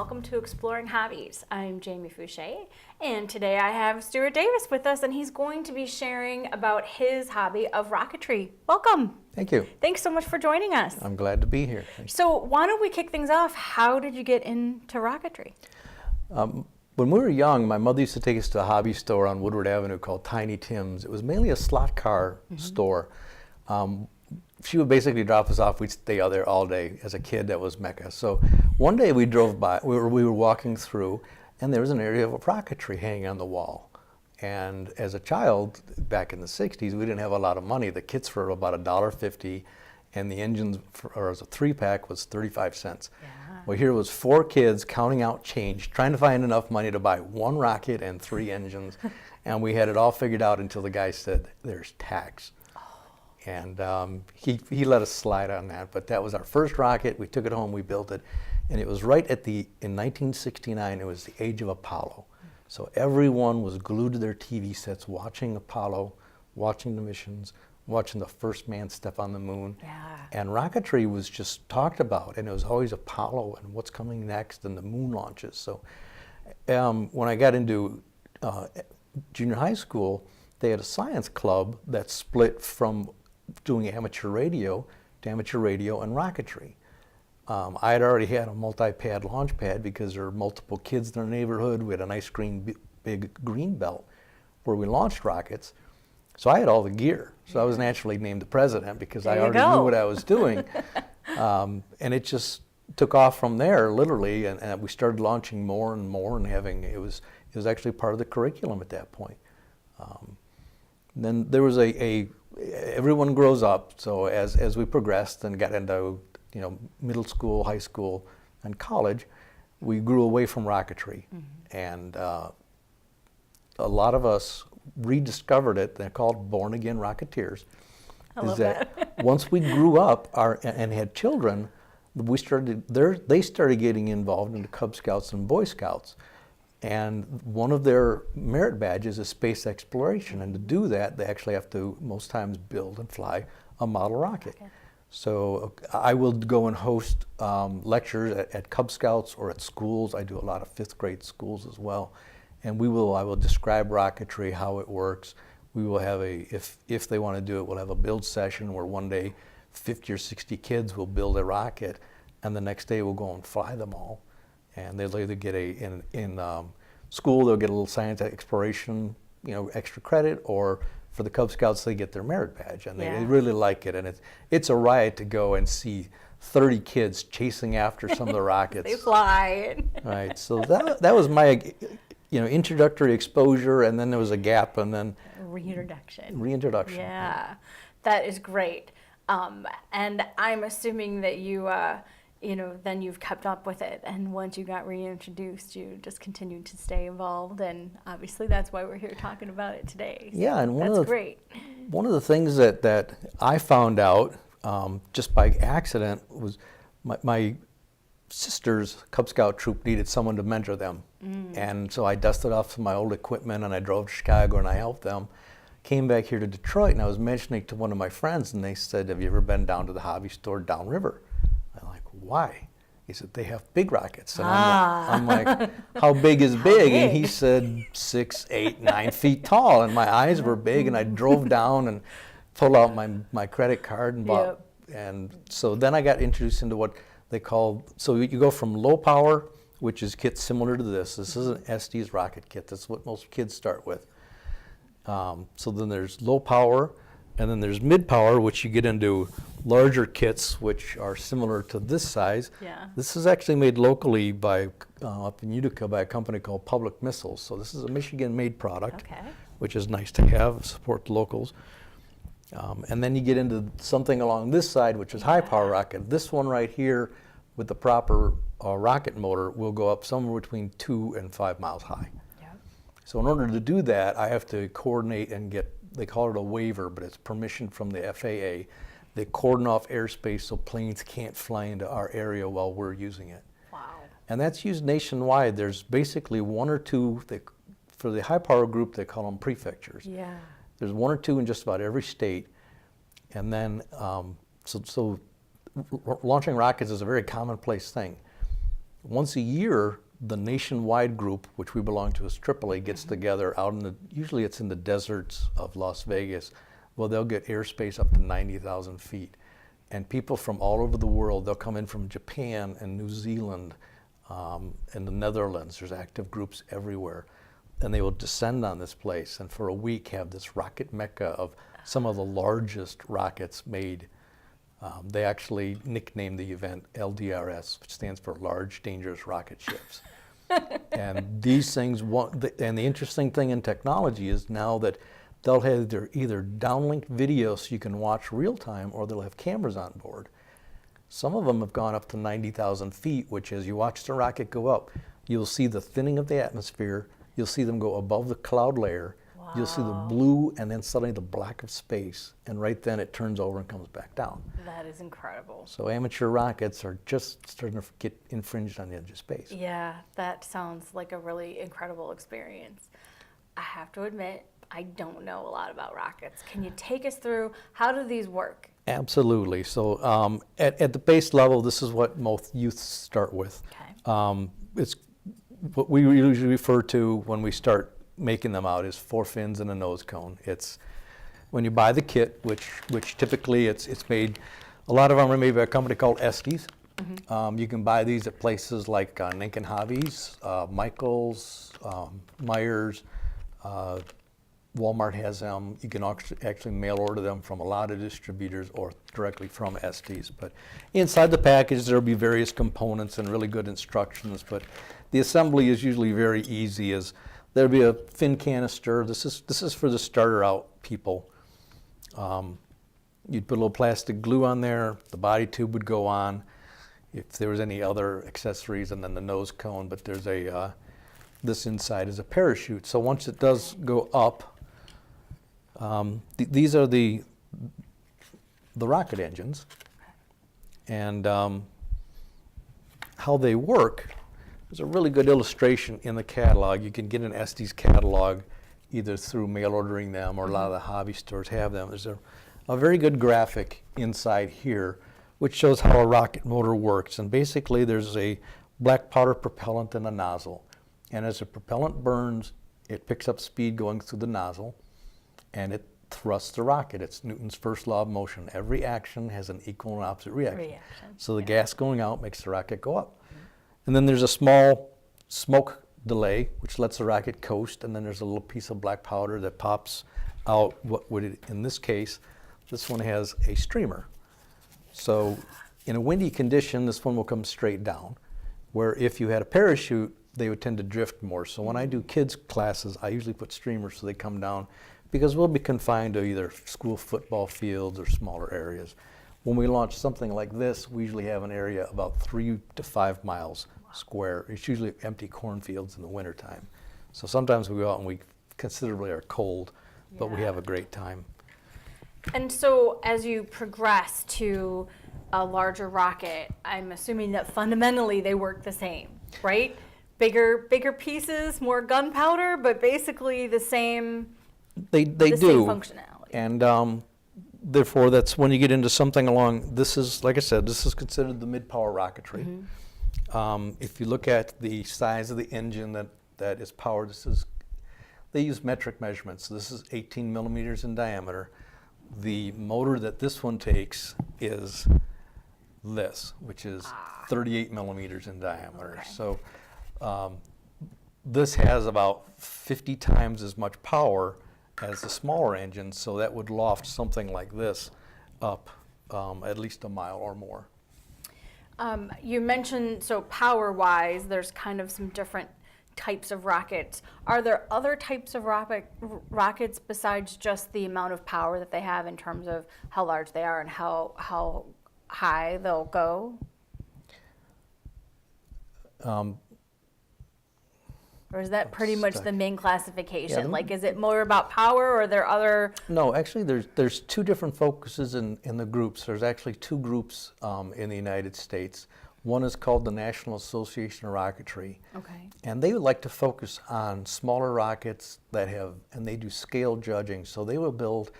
welcome to Exploring Hobbies. I'm Jamie Fouché, and today I have Stuart Davis with us, and he's going to be sharing about his hobby of rocketry. Welcome. Thank you. Thanks so much for joining us. I'm glad to be here. So why don't we kick things off? How did you get into rocketry? When we were young, my mother used to take us to a hobby store on Woodward Avenue called Tiny Tim's. It was mainly a slot car store. She would basically drop us off. We'd stay out there all day. As a kid, that was Mecca. So one day we drove by, we were walking through, and there was an area of a rocketry hanging on the wall. And as a child, back in the 60s, we didn't have a lot of money. The kits were about $1.50, and the engines, or as a 3-pack, was 35 cents. Yeah. Well, here was 4 kids counting out change, trying to find enough money to buy 1 rocket and 3 engines. And we had it all figured out until the guy said, "There's tax." And he let us slide on that, but that was our first rocket. We took it home, we built it, and it was right at in 1969, it was the age of Apollo. So everyone was glued to their TV sets watching Apollo, watching the missions, watching the first man step on the moon. Yeah. And rocketry was just talked about, and it was always Apollo and what's coming next and the moon launches. So when I got into junior high school, they had a science club that split from doing amateur radio to amateur radio and rocketry. I had already had a multi-pad launch pad because there were multiple kids in our neighborhood. We had a nice big green belt where we launched rockets. So I had all the gear. So I was naturally named the president because I already knew what I was doing. And it just took off from there, literally, and we started launching more and more and it was actually part of the curriculum at that point. Then there was everyone grows up, so as we progressed and got into middle school, high school, and college, we grew away from rocketry. And a lot of us rediscovered it. They're called born again rocketeers. I love that. Once we grew up and had children, they started getting involved in the Cub Scouts and Boy Scouts. And one of their merit badges is space exploration. And to do that, they actually have to, most times, build and fly a model rocket. Okay. So I will go and host lectures at Cub Scouts or at schools. I do a lot of 5th grade schools as well. And I will describe rocketry, how it works. We will have if they want to do it, we'll have a build session where one day 50 or 60 kids will build a rocket, and the next day we'll go and fly them all. And they'll either get in school, they'll get a little science exploration, extra credit, or for the Cub Scouts, they get their merit badge, and they really like it. And it's a riot to go and see 30 kids chasing after some of the rockets. They fly. Right. So that was my introductory exposure, and then there was a gap, and then reintroduction. Yeah, that is great. And I'm assuming that you. Then you've kept up with it, and once you got reintroduced, you just continued to stay involved, and obviously that's why we're here talking about it today. So yeah, and that's great. One of the things that I found out just by accident was my sister's Cub Scout troop needed someone to mentor them, and so I dusted off some of my old equipment, and I drove to Chicago, and I helped them. Came back here to Detroit, and I was mentioning to one of my friends, and they said, "Have you ever been down to the hobby store downriver?" I'm like, "Why?" He said, "They have big rockets." And I'm like, "How big is big?" And he said, 6, 8, 9 feet tall. And my eyes were big, and I drove down and pulled out my credit card and bought. Yep. And so then I got introduced into what they call, so you go from low power, which is kits similar to this. This is an SD's rocket kit. That's what most kids start with. So then there's low power, and then there's mid power, which you get into larger kits, which are similar to this size. Yeah. This is actually made locally by up in Utica by a company called Public Missiles. So this is a Michigan-made product, which is nice to have, support the locals. And then you get into something along this side, which is high power rocket. This one right here, with the proper rocket motor, will go up somewhere between 2 and 5 miles high. Yeah. So in order to do that, I have to coordinate and get, they call it a waiver, but it's permission from the FAA. They cordon off airspace so planes can't fly into our area while we're using it. Wow. And that's used nationwide. There's basically 1 or 2, for the high power group, they call them prefectures. Yeah. There's 1 or 2 in just about every state. And then, so launching rockets is a very commonplace thing. Once a year, the nationwide group, which we belong to as AAA, gets together out in the, usually it's in the deserts of Las Vegas. Well, they'll get airspace up to 90,000 feet. And people from all over the world, they'll come in from Japan and New Zealand and the Netherlands. There's active groups everywhere. And they will descend on this place and for a week have this rocket mecca of some of the largest rockets made. They actually nicknamed the event LDRS, which stands for Large Dangerous Rocket Ships. And these things, and the interesting thing in technology is now that they'll have either downlink video so you can watch real time, or they'll have cameras on board. Some of them have gone up to 90,000 feet, which as you watch the rocket go up, you'll see the thinning of the atmosphere, you'll see them go above the cloud layer, wow. You'll see the blue and then suddenly the black of space, and right then it turns over and comes back down. That is incredible. So amateur rockets are just starting to get infringed on the edge of space. Yeah, that sounds like a really incredible experience. I have to admit, I don't know a lot about rockets. Can you take us through, how do these work? Absolutely. So at the base level, this is what most youth start with. Okay. It's what we usually refer to when we start making them out is 4 fins and a nose cone. It's when you buy the kit, which typically it's made, a lot of them are made by a company called Estes. Mm-hmm. You can buy these at places like Ninkin Hobbies, Michaels, Myers, Walmart has them. You can actually mail order them from a lot of distributors or directly from Estes. But inside the package, there'll be various components and really good instructions. But the assembly is usually very easy. There'll be a fin canister. This is for the starter out people. You'd put a little plastic glue on there. The body tube would go on if there was any other accessories, and then the nose cone. But there's this inside is a parachute. So once it does go up, these are the rocket engines, and how they work. There's a really good illustration in the catalog. You can get an Estes catalog either through mail ordering them, or a lot of the hobby stores have them. There's a very good graphic inside here which shows how a rocket motor works. And basically there's a black powder propellant in a nozzle. And as the propellant burns, it picks up speed going through the nozzle, and it thrusts the rocket. It's Newton's first law of motion. Every action has an equal and opposite reaction. So the gas going out makes the rocket go up. And then there's a small smoke delay, which lets the rocket coast, and then there's a little piece of black powder that pops out. What would it, in this case, this one has a streamer. So in a windy condition, this one will come straight down, where if you had a parachute, they would tend to drift more. So when I do kids classes, I usually put streamers so they come down, because we'll be confined to either school football fields or smaller areas. When we launch something like this, we usually have an area about 3 to 5 miles square. It's usually empty cornfields in the wintertime. So sometimes we go out and we considerably are cold, but we have a great time. And so as you progress to a larger rocket, I'm assuming that fundamentally they work the same, right? Bigger pieces, more gunpowder, but basically the same. They do. Same functionality. And therefore, that's when you get into something along. This is, like I said, this is considered the mid-power rocketry. Mm-hmm. If you look at the size of the engine that is powered, they use metric measurements. So this is 18 millimeters in diameter. The motor that this one takes is this, which is 38 millimeters in diameter. Okay. So this has about 50 times as much power as the smaller engine, so that would loft something like this up at least a mile or more. You mentioned, so power-wise, there's kind of some different types of rockets. Are there other types of rockets besides just the amount of power that they have in terms of how large they are and how high they'll go? Or is that pretty much the main classification? Yeah, like, is it more about power, or are there other? No, actually, there's 2 different focuses in the groups. There's actually 2 groups in the United States. One is called the National Association of Rocketry. Okay. And they would like to focus on smaller rockets and they do scale judging. So they will build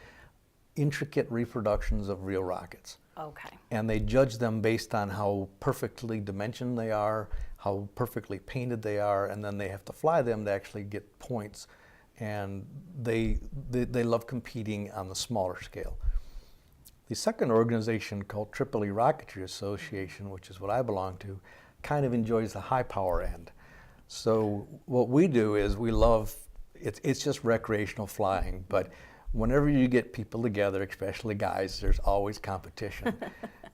intricate reproductions of real rockets. Okay. And they judge them based on how perfectly dimensioned they are, how perfectly painted they are, and then they have to fly them to actually get points. And they love competing on the smaller scale. The second organization, called Tripoli Rocketry Association, which is what I belong to, kind of enjoys the high power end. So what we do is we love, it's just recreational flying, but whenever you get people together, especially guys, there's always competition.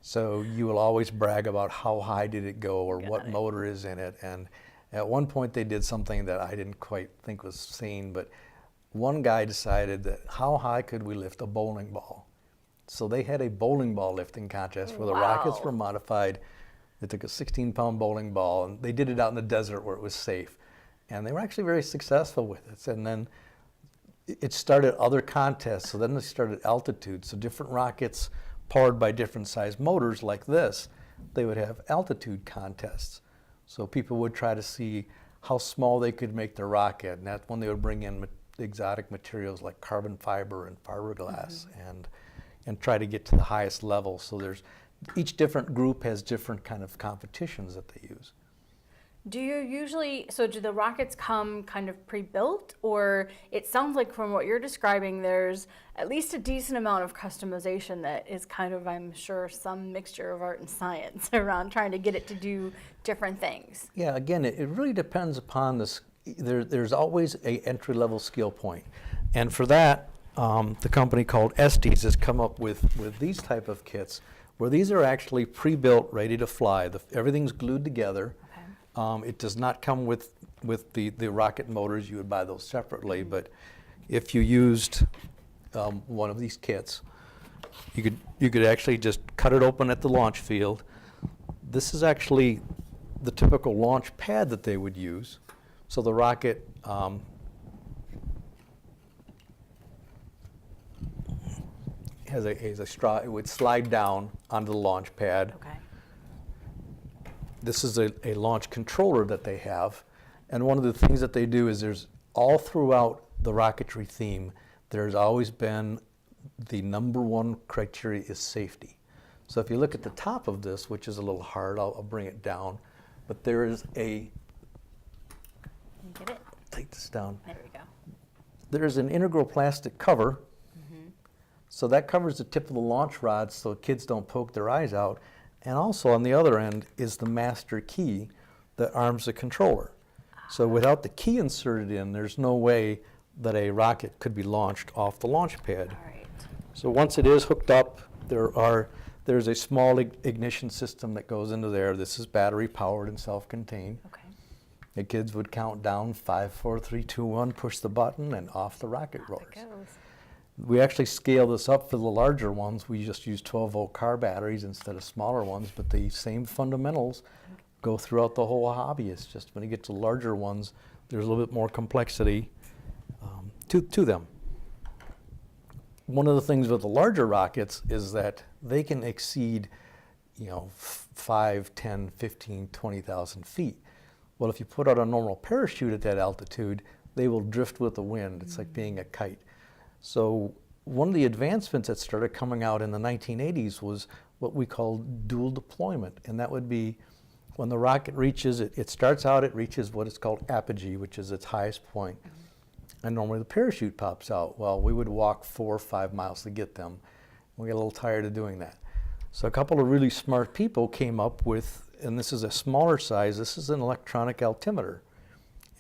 So you will always brag about how high did it go or what motor is in it. And at one point they did something that I didn't quite think was sane, but one guy decided that how high could we lift a bowling ball? So they had a bowling ball lifting contest where the rockets were modified. They took a 16-pound bowling ball and they did it out in the desert where it was safe. And they were actually very successful with it. And then it started other contests. So then they started altitude. So different rockets powered by different size motors like this, they would have altitude contests. So people would try to see how small they could make their rocket. And that's when they would bring in exotic materials like carbon fiber and fiberglass and try to get to the highest level. So there's each different group has different kind of competitions that they use. Do you usually, so do the rockets come kind of pre-built, or it sounds like from what you're describing, there's at least a decent amount of customization that is kind of, I'm sure, some mixture of art and science around trying to get it to do different things? Yeah, again, it really depends upon this. There's always a entry-level skill point. And for that, the company called Estes has come up with these type of kits where these are actually pre-built, ready to fly. Everything's glued together. Okay. It does not come with the rocket motors. You would buy those separately. But if you used one of these kits, you could actually just cut it open at the launch field. This is actually the typical launch pad that they would use. So the rocket has a straw. It would slide down onto the launch pad. Okay. This is a launch controller that they have. And one of the things that they do is there's all throughout the rocketry theme, there's always been the number one criteria is safety. So if you look at the top of this, which is a little hard, I'll bring it down, but there is a, Get it? take this down. There we go. There's an integral plastic cover. So that covers the tip of the launch rod so kids don't poke their eyes out. And also on the other end is the master key that arms the controller. So without the key inserted in, there's no way that a rocket could be launched off the launch pad. All right. So once it is hooked up, there's a small ignition system that goes into there. This is battery powered and self-contained. Okay. The kids would count down 5, 4, 3, 2, 1, push the button, and off the rocket Off roars. it goes. We actually scale this up for the larger ones. We just use 12-volt car batteries instead of smaller ones, but the same fundamentals go throughout the whole hobby. It's just when you get to larger ones, there's a little bit more complexity to them. One of the things with the larger rockets is that they can exceed, 5, 10, 15, 20,000 feet. Well, if you put out a normal parachute at that altitude, they will drift with the wind. It's like being a kite. So one of the advancements that started coming out in the 1980s was what we call dual deployment. And that would be when the rocket reaches, it starts out, it reaches what is called apogee, which is its highest point. And normally the parachute pops out. Well, we would walk 4 or 5 miles to get them. We got a little tired of doing that. So a couple of really smart people came up with, and this is a smaller size, this is an electronic altimeter.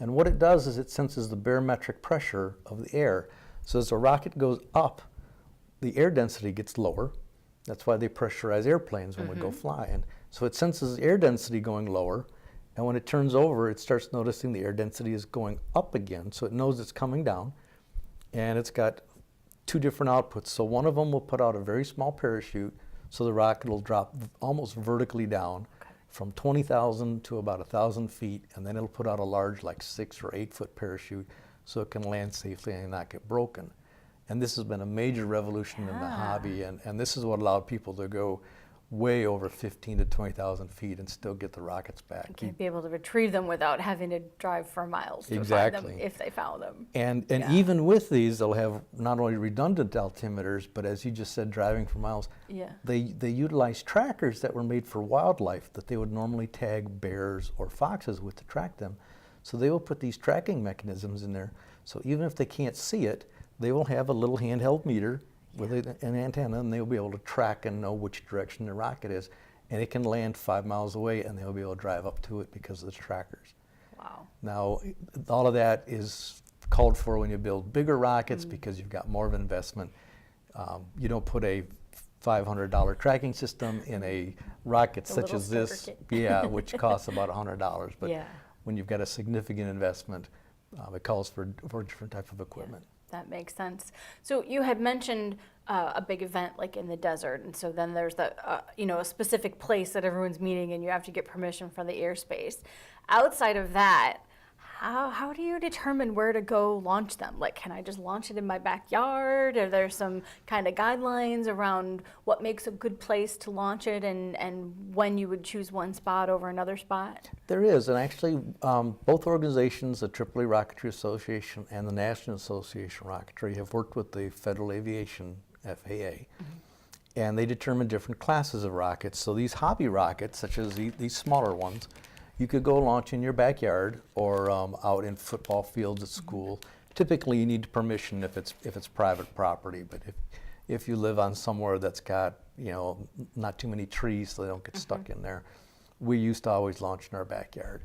And what it does is it senses the barometric pressure of the air. So as the rocket goes up, the air density gets lower. That's why they pressurize airplanes when we go fly. And so it senses the air density going lower, and when it turns over, it starts noticing the air density is going up again, so it knows it's coming down. And it's got 2 different outputs. So one of them will put out a very small parachute, so the rocket will drop almost vertically down from 20,000 to about 1,000 feet, and then it'll put out a large, like 6 or 8 foot parachute, so it can land safely and not get broken. And this has been a major revolution in the hobby, and this is what allowed people to go, way over 15 to 20,000 feet and still get the rockets back. You can't be able to retrieve them without having to drive for miles to find them if they found them. And even with these, they'll have not only redundant altimeters, but as you just said, driving for miles. They utilize trackers that were made for wildlife that they would normally tag bears or foxes with to track them. So they will put these tracking mechanisms in there. So even if they can't see it, they will have a little handheld meter with an antenna, and they'll be able to track and know which direction the rocket is. And it can land 5 miles away, and they'll be able to drive up to it because of the trackers. Wow. Now, all of that is called for when you build bigger rockets because you've got more of an investment. You don't put a $500 tracking system in a rocket such as this, which costs about $100. But when you've got a significant investment, it calls for different type of equipment. That makes sense. So you had mentioned a big event like in the desert, and so then there's the a specific place that everyone's meeting, and you have to get permission from the airspace. Outside of that, how do you determine where to go launch them? Like, can I just launch it in my backyard? Are there some kind of guidelines around what makes a good place to launch it, and when you would choose one spot over another spot? There is, and actually both organizations, the AAA Rocketry Association and the National Association of Rocketry, have worked with the Federal Aviation, FAA, and they determine different classes of rockets. So these hobby rockets, such as these smaller ones, you could go launch in your backyard or out in football fields at school. Typically, you need permission if it's private property, but if you live on somewhere that's got not too many trees, so they don't get stuck in there, we used to always launch in our backyard.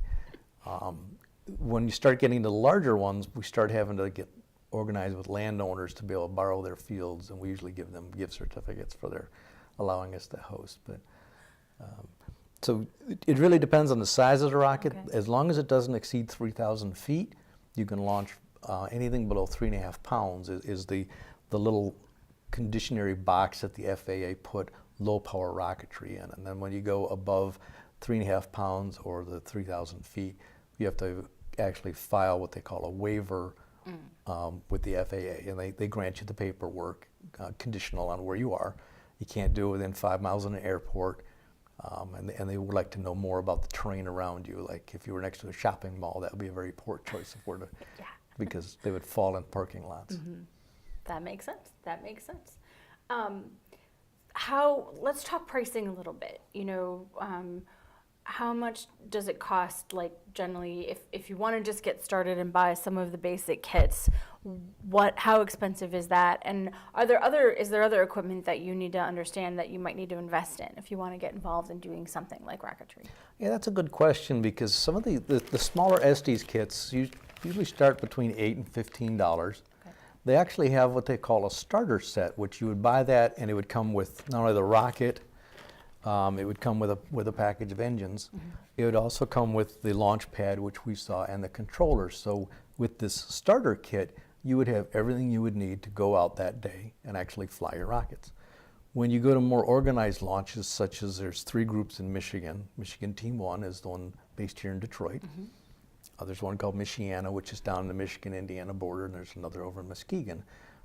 When you start getting the larger ones, we start having to get organized with landowners to be able to borrow their fields, and we usually give them gift certificates for their allowing us to host. But so it really depends on the size of the rocket. As long as it doesn't exceed 3,000 feet, you can launch anything below 3.5 pounds is the little conditionary box that the FAA put low power rocketry in. And then when you go above 3.5 pounds or the 3,000 feet, you have to actually file what they call a waiver with the FAA, and they grant you the paperwork conditional on where you are. You can't do it within 5 miles of an airport. And they would like to know more about the terrain around you. Like if you were next to a shopping mall, that would be a very poor choice of where to, because they would fall in parking lots. That makes sense. Let's talk pricing a little bit. How much does it cost, like generally, if you want to just get started and buy some of the basic kits, how expensive is that? And is there other equipment that you need to understand that you might need to invest in if you want to get involved in doing something like rocketry? Yeah, that's a good question, because some of the smaller Estes kits usually start between $8 and $15. They actually have what they call a starter set, which you would buy that, and it would come with not only the rocket, it would come with a package of engines. It would also come with the launch pad, which we saw, and the controllers. So with this starter kit, you would have everything you would need to go out that day and actually fly your rockets. When you go to more organized launches, such as there's 3 groups in Michigan. Michigan Team 1 is the one based here in Detroit. There's one called Michiana, which is down in the Michigan-Indiana border, and there's another over in Muskegon.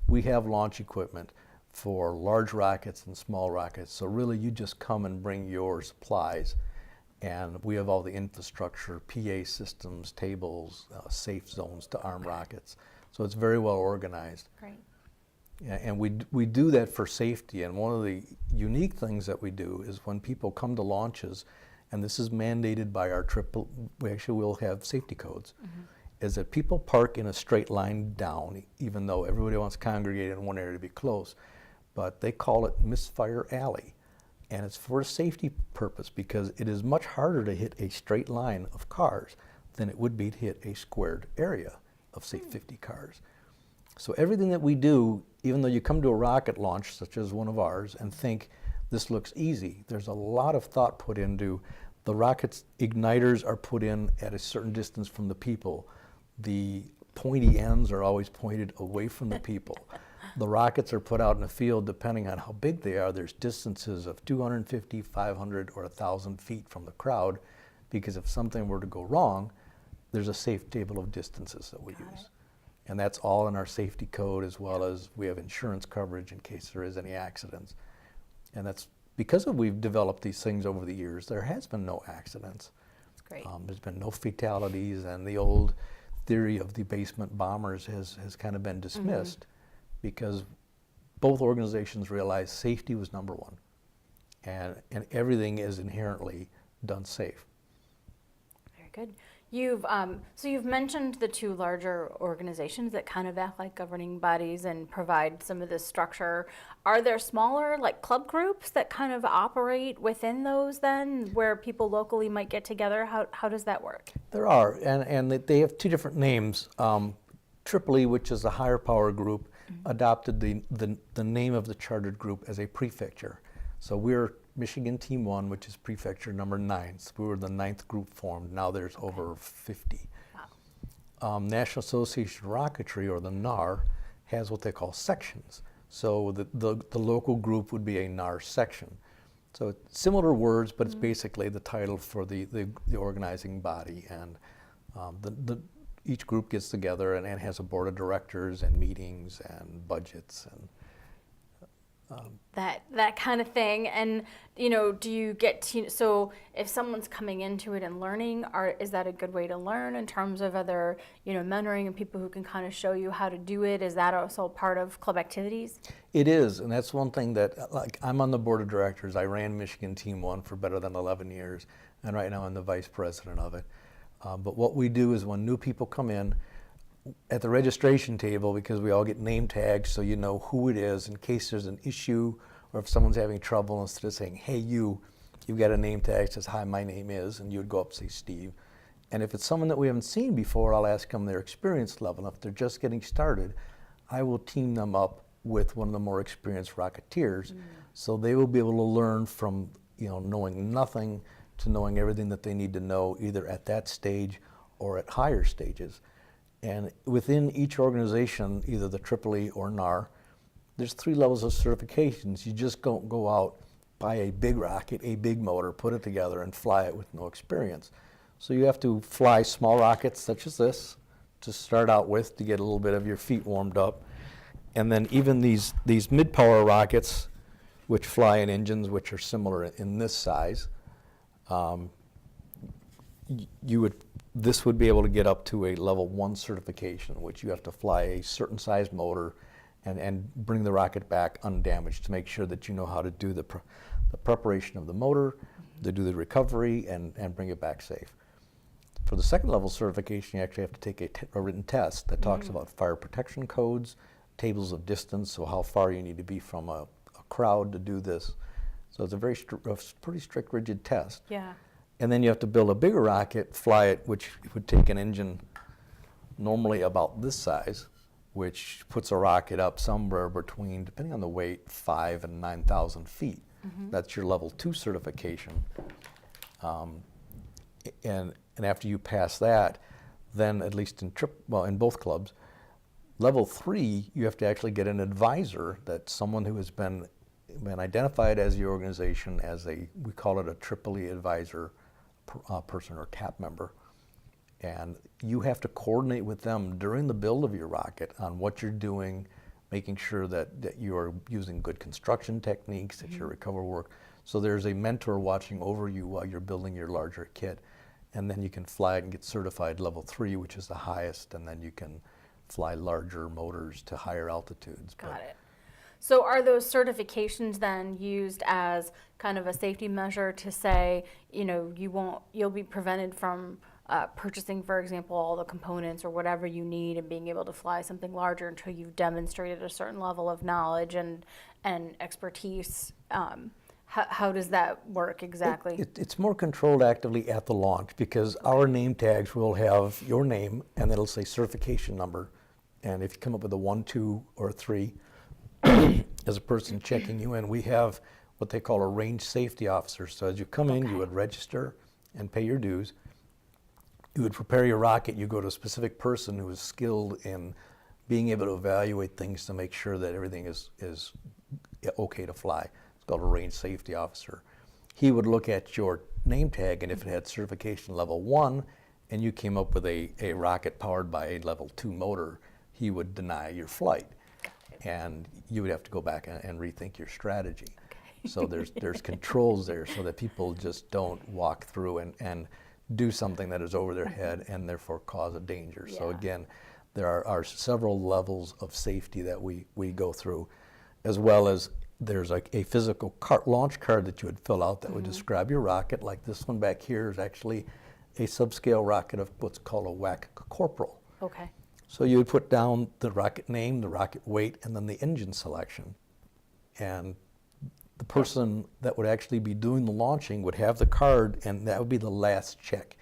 We have launch equipment for large rockets and small rockets. So really you just come and bring your supplies, and we have all the infrastructure, PA systems, tables, safe zones to arm rockets. So it's very well organized. Great. Yeah, and we do that for safety. And one of the unique things that we do is when people come to launches, and this is mandated by our we actually will have safety codes, is that people park in a straight line down, even though everybody wants to congregate in one area to be close. But they call it misfire alley. And it's for a safety purpose, because it is much harder to hit a straight line of cars than it would be to hit a squared area of, say, 50 cars. So everything that we do, even though you come to a rocket launch, such as one of ours, and think this looks easy, there's a lot of thought put into the rocket's igniters are put in at a certain distance from the people. The pointy ends are always pointed away from the people. The rockets are put out in the field depending on how big they are. There's distances of 250, 500, or 1,000 feet from the crowd, because if something were to go wrong, there's a safe table of distances that we use. And that's all in our safety code, as well as we have insurance coverage in case there is any accidents. And that's because we've developed these things over the years, there has been no accidents. That's great. There's been no fatalities, and the old theory of the basement bombers has kind of been dismissed because both organizations realized safety was number one, and everything is inherently done safe. Very good. So you've mentioned the two larger organizations that kind of act like governing bodies and provide some of this structure. Are there smaller, like club groups that kind of operate within those then, where people locally might get together? How does that work? There are, and they have two different names. Tripoli, which is a higher power group, adopted the name of the chartered group as a prefecture. So we're Michigan Team 1, which is prefecture number 9. So we were the 9th group formed. Now there's over 50. Wow. National Association of Rocketry, or the NAR, has what they call sections. So the local group would be a NAR section. So it's similar words, but it's basically the title for the organizing body. And each group gets together and has a board of directors and meetings and budgets and that kind of thing. And do you get to, so if someone's coming into it and learning, is that a good way to learn in terms of other mentoring and people who can kind of show you how to do it? Is that also part of club activities? It is, and that's one thing that, like, I'm on the board of directors. I ran Michigan Team 1 for better than 11 years, and right now I'm the vice president of it. But what we do is when new people come in, at the registration table, because we all get name tags so you know who it is in case there's an issue, or if someone's having trouble, instead of saying, hey, you've got a name tag that says, hi, my name is, and you would go up and say Steve. And if it's someone that we haven't seen before, I'll ask them their experience level. If they're just getting started, I will team them up with one of the more experienced Rocketeers, so they will be able to learn from knowing nothing to knowing everything that they need to know, either at that stage or at higher stages. And within each organization, either the Tripoli or NAR, there's 3 levels of certifications. You just don't go out, buy a big rocket, a big motor, put it together, and fly it with no experience. So you have to fly small rockets such as this to start out with to get a little bit of your feet warmed up. And then even these mid-power rockets, which fly in engines which are similar in this size, this would be able to get up to a level 1 certification, which you have to fly a certain size motor and bring the rocket back undamaged to make sure that you know how to do the preparation of the motor, to do the recovery, and bring it back safe. For the second level certification, you actually have to take a written test that talks about fire protection codes, tables of distance, so how far you need to be from a crowd to do this. So it's a pretty strict, rigid test. Yeah. And then you have to build a bigger rocket, fly it, which would take an engine normally about this size, which puts a rocket up somewhere between, depending on the weight, 5,000 and 9,000 feet. That's your level 2 certification. And after you pass that, then at least in both clubs, level 3, you have to actually get an advisor, that's someone who has been identified as the organization as we call it a Tripoli advisor person or TAP member. And you have to coordinate with them during the build of your rocket on what you're doing, making sure that you are using good construction techniques, that your recovery work. So there's a mentor watching over you while you're building your larger kit. And then you can fly it and get certified level 3, which is the highest, and then you can fly larger motors to higher altitudes. Got it. So are those certifications then used as kind of a safety measure to say, you'll be prevented from purchasing, for example, all the components or whatever you need and being able to fly something larger until you've demonstrated a certain level of knowledge and expertise? How does that work exactly? It's more controlled actively at the launch, because our name tags will have your name and it'll say certification number. And if you come up with a 1, 2, or 3, as a person checking you in, we have what they call a range safety officer. So as you come in, you would register and pay your dues. You would prepare your rocket. You go to a specific person who is skilled in being able to evaluate things to make sure that everything is okay to fly. It's called a range safety officer. He would look at your name tag, and if it had certification level 1 and you came up with a rocket powered by a level 2 motor, he would deny your flight. And you would have to go back and rethink your strategy. So there's controls there so that people just don't walk through and do something that is over their head and therefore cause a danger. Yeah. So again, there are several levels of safety that we go through, as well as there's like a physical launch card that you would fill out that would describe your rocket. Like this one back here is actually a subscale rocket of what's called a whack corporal. Okay. So you would put down the rocket name, the rocket weight, and then the engine selection. And the person that would actually be doing the launching would have the card, and that would be the last check.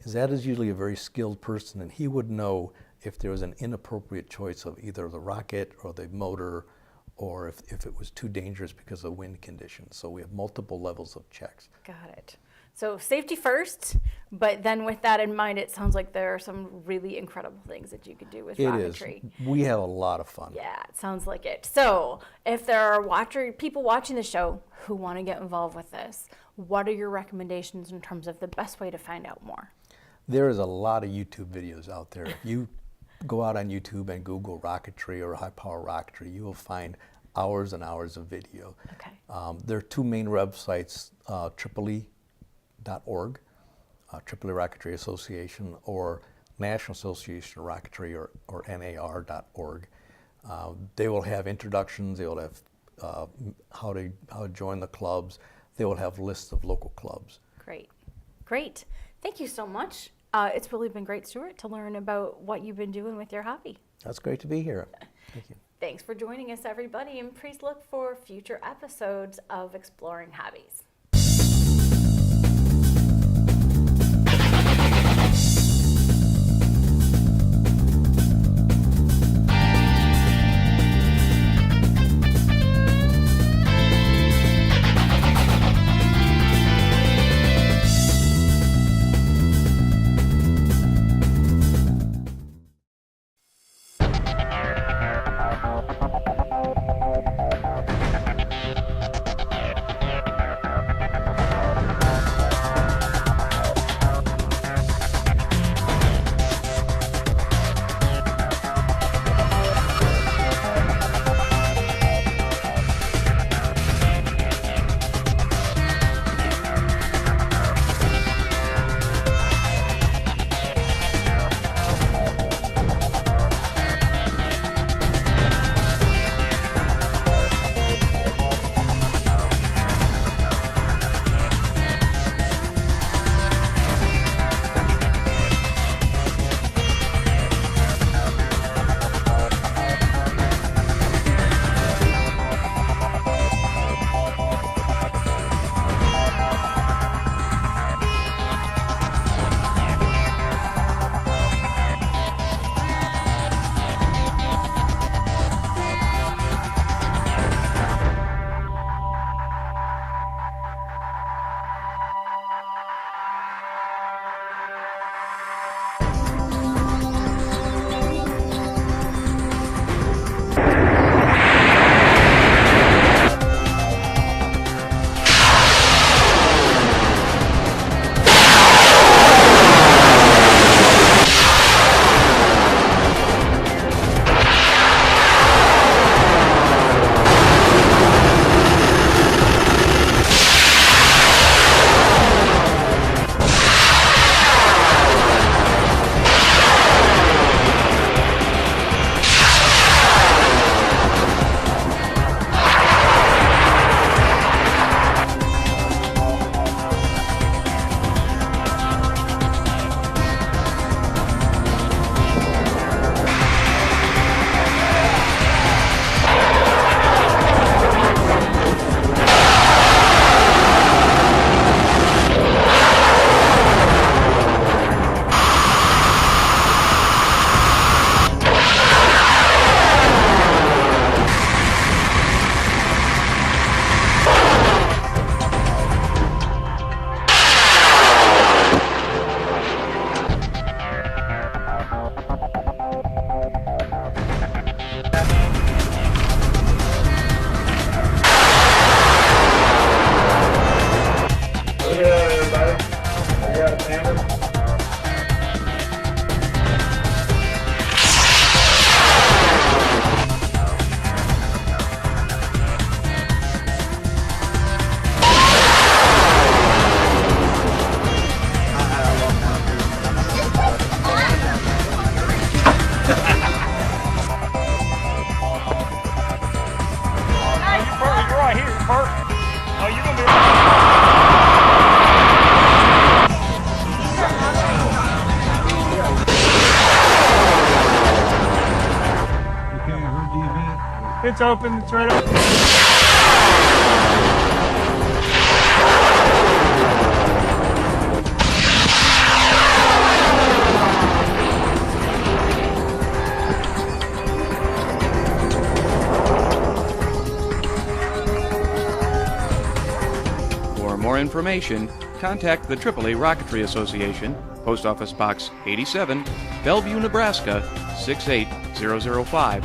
Is that is usually a very skilled person, and he would know if there was an inappropriate choice of either the rocket or the motor, or if it was too dangerous because of wind conditions. So we have multiple levels of checks. Got it. So safety first, but then with that in mind, it sounds like there are some really incredible things that you could do with rocketry. It is. We have a lot of fun. Yeah, it sounds like it. So if there are people watching the show who want to get involved with this, what are your recommendations in terms of the best way to find out more? There is a lot of YouTube videos out there. If you go out on YouTube and Google rocketry or high power rocketry, you will find hours and hours of video. Okay. There are two main websites, AAA.org, AAA Rocketry Association, or National Association of Rocketry, or NAR.org. They will have introductions, they will have how to join the clubs, they will have lists of local clubs. Great. Great. Thank you so much. It's really been great, Stuart, to learn about what you've been doing with your hobby. That's great to be here. Thank you. Thanks for joining us, everybody, and please look for future episodes of Exploring Hobbies. Oh, you're gonna be. Okay, I heard the event. It's open. It's right open. For more information, contact the Tripoli Rocketry Association, Post Office Box 87, Bellevue, Nebraska 68005.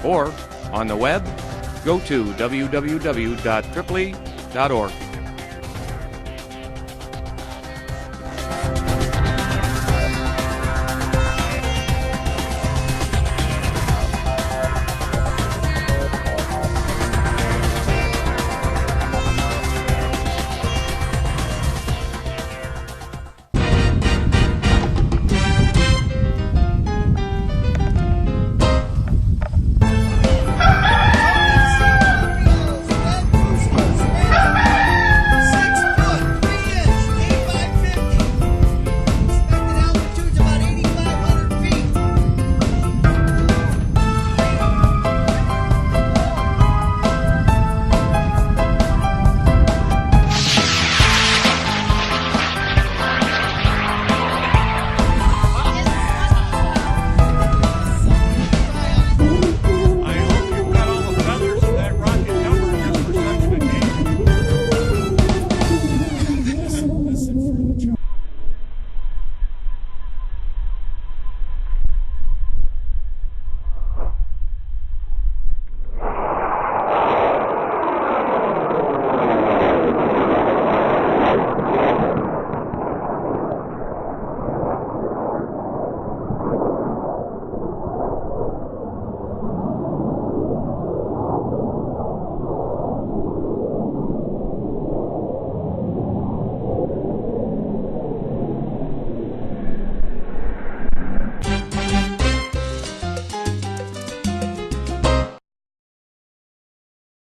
Or on the web, go to www.tripoli.org.